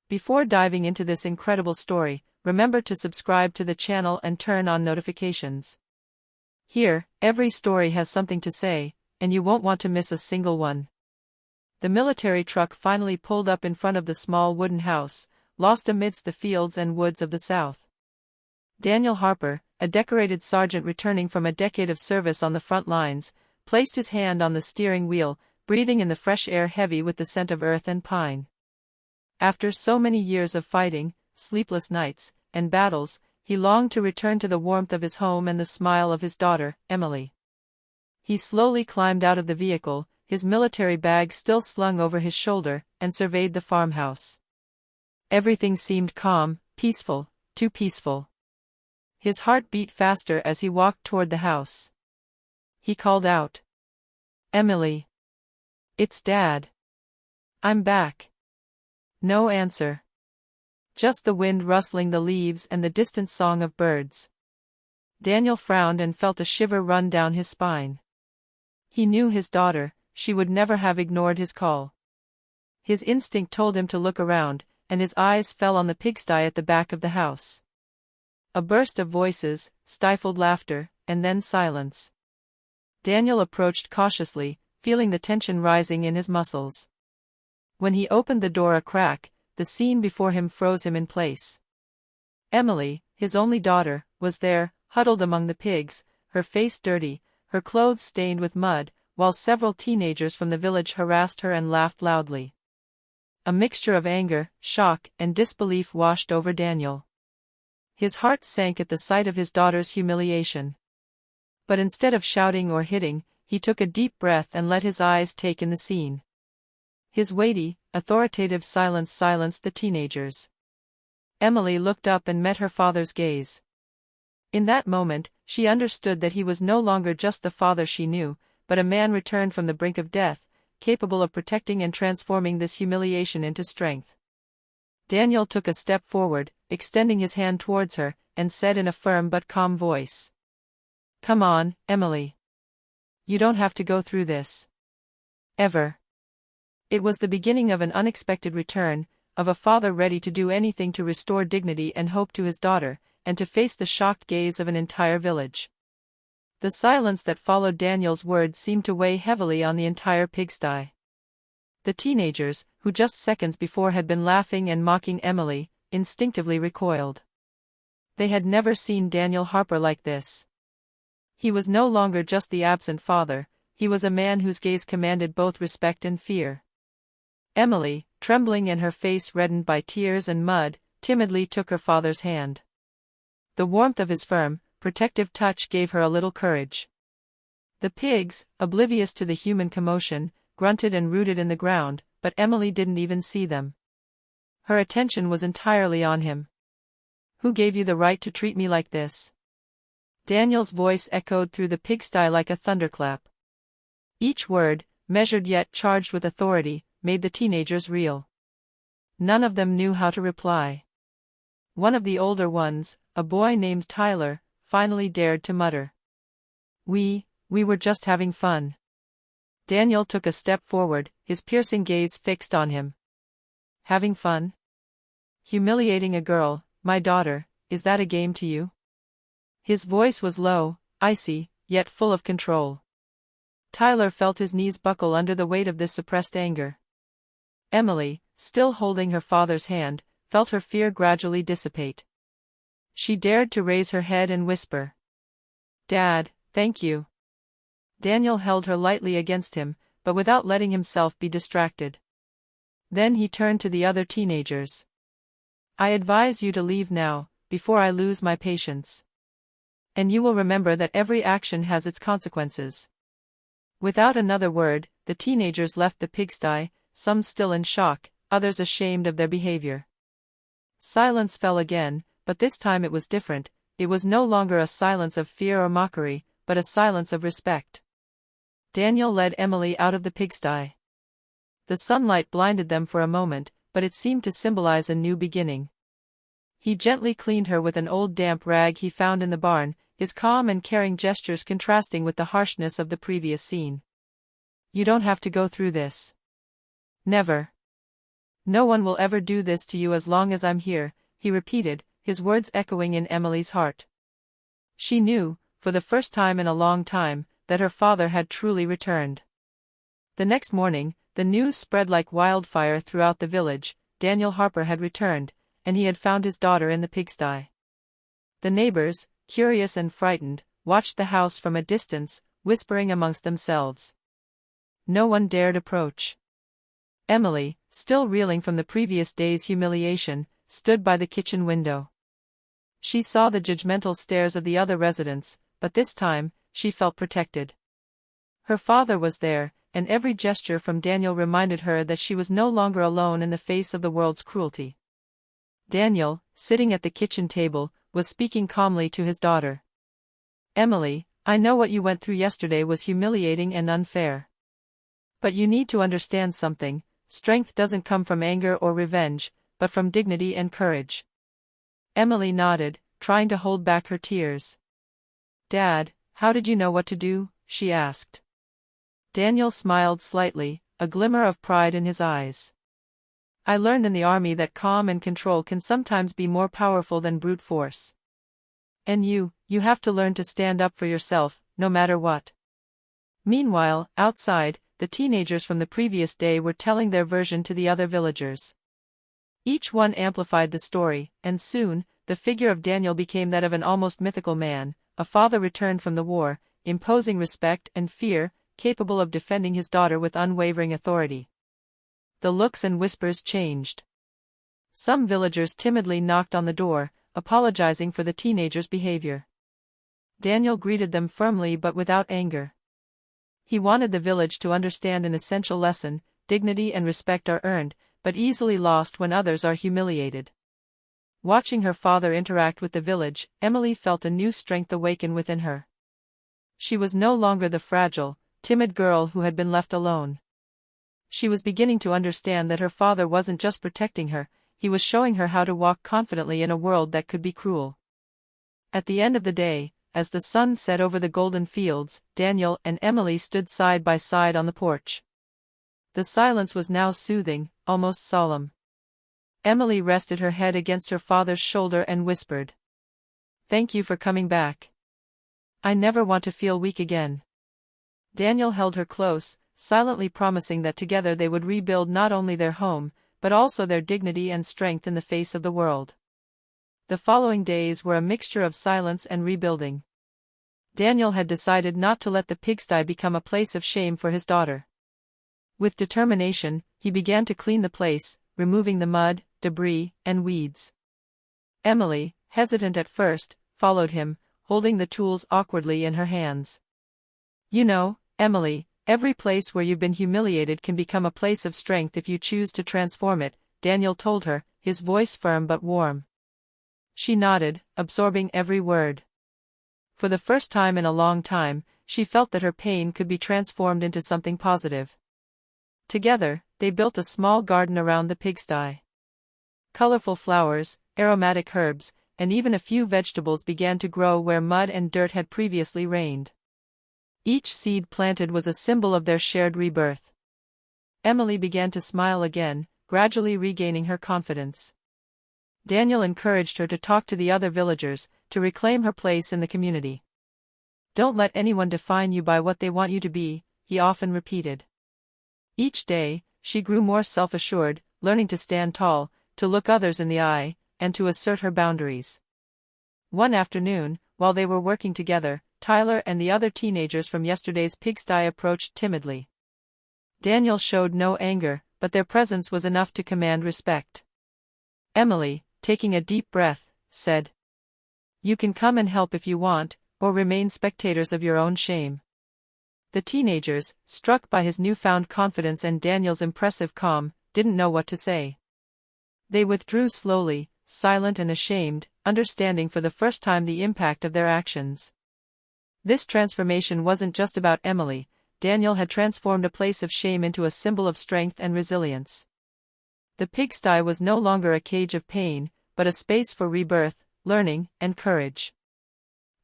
Before diving into this incredible story, remember to subscribe to the channel and turn on notifications. Here, every story has something to say, and you won't want to miss a single one. The military truck finally pulled up in front of the small wooden house, lost amidst the fields and woods of the South. Daniel Harper, a decorated sergeant returning from a decade of service on the front lines, placed his hand on the steering wheel, breathing in the fresh air heavy with the scent of earth and pine. After so many years of fighting, sleepless nights, and battles, he longed to return to the warmth of his home and the smile of his daughter, Emily. He slowly climbed out of the vehicle, his military bag still slung over his shoulder, and surveyed the farmhouse. Everything seemed calm, peaceful, too peaceful. His heart beat faster as he walked toward the house. He called out, "Emily. It's Dad. I'm back." No answer. Just the wind rustling the leaves and the distant song of birds. Daniel frowned and felt a shiver run down his spine. He knew his daughter, she would never have ignored his call. His instinct told him to look around, and his eyes fell on the pigsty at the back of the house. A burst of voices, stifled laughter, and then silence. Daniel approached cautiously, feeling the tension rising in his muscles. When he opened the door a crack, the scene before him froze him in place. Emily, his only daughter, was there, huddled among the pigs, her face dirty, her clothes stained with mud, while several teenagers from the village harassed her and laughed loudly. A mixture of anger, shock, and disbelief washed over Daniel. His heart sank at the sight of his daughter's humiliation. But instead of shouting or hitting, he took a deep breath and let his eyes take in the scene. His weighty, authoritative silence silenced the teenagers. Emily looked up and met her father's gaze. In that moment, she understood that he was no longer just the father she knew, but a man returned from the brink of death, capable of protecting and transforming this humiliation into strength. Daniel took a step forward, extending his hand towards her, and said in a firm but calm voice, "Come on, Emily. You don't have to go through this. Ever." It was the beginning of an unexpected return, of a father ready to do anything to restore dignity and hope to his daughter, and to face the shocked gaze of an entire village. The silence that followed Daniel's words seemed to weigh heavily on the entire pigsty. The teenagers, who just seconds before had been laughing and mocking Emily, instinctively recoiled. They had never seen Daniel Harper like this. He was no longer just the absent father, he was a man whose gaze commanded both respect and fear. Emily, trembling and her face reddened by tears and mud, timidly took her father's hand. The warmth of his firm, protective touch gave her a little courage. The pigs, oblivious to the human commotion, grunted and rooted in the ground, but Emily didn't even see them. Her attention was entirely on him. "Who gave you the right to treat me like this?" Daniel's voice echoed through the pigsty like a thunderclap. Each word, measured yet charged with authority, made the teenagers reel. None of them knew how to reply. One of the older ones, a boy named Tyler, finally dared to mutter, We were just having fun." Daniel took a step forward, his piercing gaze fixed on him. "Having fun? Humiliating a girl, my daughter, is that a game to you?" His voice was low, icy, yet full of control. Tyler felt his knees buckle under the weight of this suppressed anger. Emily, still holding her father's hand, felt her fear gradually dissipate. She dared to raise her head and whisper, "Dad, thank you." Daniel held her lightly against him, but without letting himself be distracted. Then he turned to the other teenagers. "I advise you to leave now, before I lose my patience. And you will remember that every action has its consequences." Without another word, the teenagers left the pigsty, some still in shock, others ashamed of their behavior. Silence fell again, but this time it was different. It was no longer a silence of fear or mockery, but a silence of respect. Daniel led Emily out of the pigsty. The sunlight blinded them for a moment, but it seemed to symbolize a new beginning. He gently cleaned her with an old damp rag he found in the barn, his calm and caring gestures contrasting with the harshness of the previous scene. "You don't have to go through this. Never. "No one will ever do this to you as long as I'm here," he repeated, his words echoing in Emily's heart. She knew, for the first time in a long time, that her father had truly returned. The next morning, the news spread like wildfire throughout the village. Daniel Harper had returned, and he had found his daughter in the pigsty. The neighbors, curious and frightened, watched the house from a distance, whispering amongst themselves. No one dared approach. Emily, still reeling from the previous day's humiliation, stood by the kitchen window. She saw the judgmental stares of the other residents, but this time, she felt protected. Her father was there, and every gesture from Daniel reminded her that she was no longer alone in the face of the world's cruelty. Daniel, sitting at the kitchen table, was speaking calmly to his daughter. "Emily, I know what you went through yesterday was humiliating and unfair. But you need to understand something: strength doesn't come from anger or revenge, but from dignity and courage." Emily nodded, trying to hold back her tears. "Dad, how did you know what to do?" she asked. Daniel smiled slightly, a glimmer of pride in his eyes. "I learned in the army that calm and control can sometimes be more powerful than brute force. And you have to learn to stand up for yourself, no matter what." Meanwhile, outside, the teenagers from the previous day were telling their version to the other villagers. Each one amplified the story, and soon, the figure of Daniel became that of an almost mythical man, a father returned from the war, imposing respect and fear, capable of defending his daughter with unwavering authority. The looks and whispers changed. Some villagers timidly knocked on the door, apologizing for the teenagers' behavior. Daniel greeted them firmly but without anger. He wanted the village to understand an essential lesson: dignity and respect are earned, but easily lost when others are humiliated. Watching her father interact with the village, Emily felt a new strength awaken within her. She was no longer the fragile, timid girl who had been left alone. She was beginning to understand that her father wasn't just protecting her, he was showing her how to walk confidently in a world that could be cruel. At the end of the day, as the sun set over the golden fields, Daniel and Emily stood side by side on the porch. The silence was now soothing, almost solemn. Emily rested her head against her father's shoulder and whispered, "Thank you for coming back. I never want to feel weak again." Daniel held her close, silently promising that together they would rebuild not only their home, but also their dignity and strength in the face of the world. The following days were a mixture of silence and rebuilding. Daniel had decided not to let the pigsty become a place of shame for his daughter. With determination, he began to clean the place, removing the mud, debris, and weeds. Emily, hesitant at first, followed him, holding the tools awkwardly in her hands. "You know, Emily, every place where you've been humiliated can become a place of strength if you choose to transform it," Daniel told her, his voice firm but warm. She nodded, absorbing every word. For the first time in a long time, she felt that her pain could be transformed into something positive. Together, they built a small garden around the pigsty. Colorful flowers, aromatic herbs, and even a few vegetables began to grow where mud and dirt had previously reigned. Each seed planted was a symbol of their shared rebirth. Emily began to smile again, gradually regaining her confidence. Daniel encouraged her to talk to the other villagers, to reclaim her place in the community. "Don't let anyone define you by what they want you to be," he often repeated. Each day, she grew more self-assured, learning to stand tall, to look others in the eye, and to assert her boundaries. One afternoon, while they were working together, Tyler and the other teenagers from yesterday's pigsty approached timidly. Daniel showed no anger, but their presence was enough to command respect. Emily, taking a deep breath, said, "You can come and help if you want, or remain spectators of your own shame." The teenagers, struck by his newfound confidence and Daniel's impressive calm, didn't know what to say. They withdrew slowly, silent and ashamed, understanding for the first time the impact of their actions. This transformation wasn't just about Emily. Daniel had transformed a place of shame into a symbol of strength and resilience. The pigsty was no longer a cage of pain, but a space for rebirth, learning, and courage.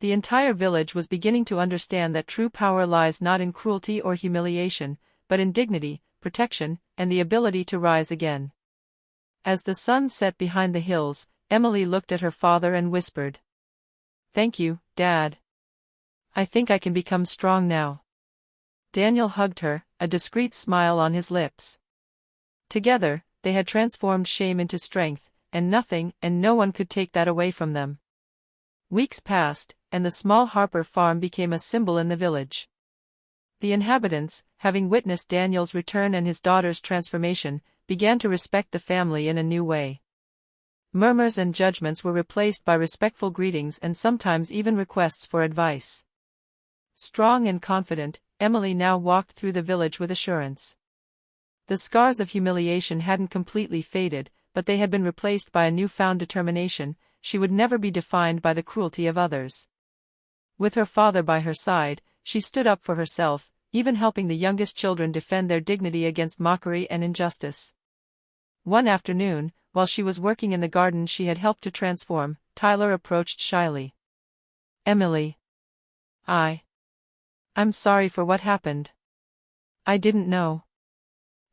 The entire village was beginning to understand that true power lies not in cruelty or humiliation, but in dignity, protection, and the ability to rise again. As the sun set behind the hills, Emily looked at her father and whispered, "Thank you, Dad. I think I can become strong now." Daniel hugged her, a discreet smile on his lips. Together, they had transformed shame into strength, and nothing and no one could take that away from them. Weeks passed, and the small Harper farm became a symbol in the village. The inhabitants, having witnessed Daniel's return and his daughter's transformation, began to respect the family in a new way. Murmurs and judgments were replaced by respectful greetings and sometimes even requests for advice. Strong and confident, Emily now walked through the village with assurance. The scars of humiliation hadn't completely faded, but they had been replaced by a newfound determination. She would never be defined by the cruelty of others. With her father by her side, she stood up for herself, even helping the youngest children defend their dignity against mockery and injustice. One afternoon, while she was working in the garden she had helped to transform, Tyler approached shyly. "Emily. I'm sorry for what happened. I didn't know."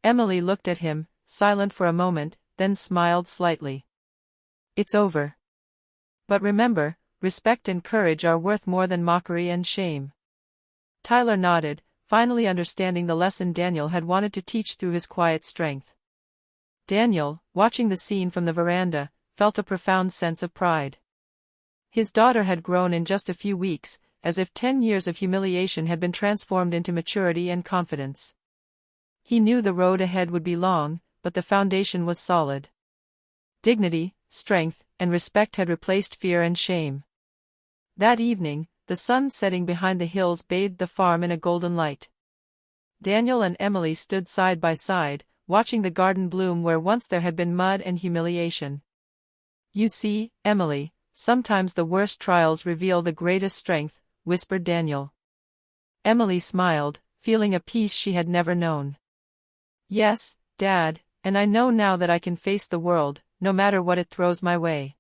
Emily looked at him, silent for a moment, then smiled slightly. "It's over. But remember, respect and courage are worth more than mockery and shame." Tyler nodded, finally understanding the lesson Daniel had wanted to teach through his quiet strength. Daniel, watching the scene from the veranda, felt a profound sense of pride. His daughter had grown in just a few weeks, as if 10 years of humiliation had been transformed into maturity and confidence. He knew the road ahead would be long, but the foundation was solid. Dignity, strength, and respect had replaced fear and shame. That evening, the sun setting behind the hills bathed the farm in a golden light. Daniel and Emily stood side by side, watching the garden bloom where once there had been mud and humiliation. "You see, Emily, sometimes the worst trials reveal the greatest strength," whispered Daniel. Emily smiled, feeling a peace she had never known. "Yes, Dad, and I know now that I can face the world, no matter what it throws my way."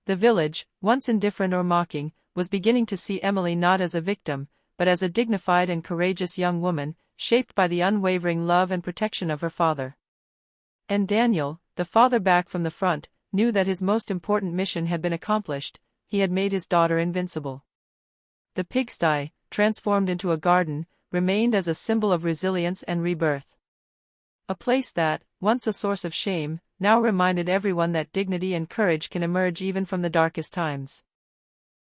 The village, once indifferent or mocking, was beginning to see Emily not as a victim, but as a dignified and courageous young woman, shaped by the unwavering love and protection of her father. And Daniel, the father back from the front, knew that his most important mission had been accomplished. He had made his daughter invincible. The pigsty, transformed into a garden, remained as a symbol of resilience and rebirth. A place that, once a source of shame, now reminded everyone that dignity and courage can emerge even from the darkest times.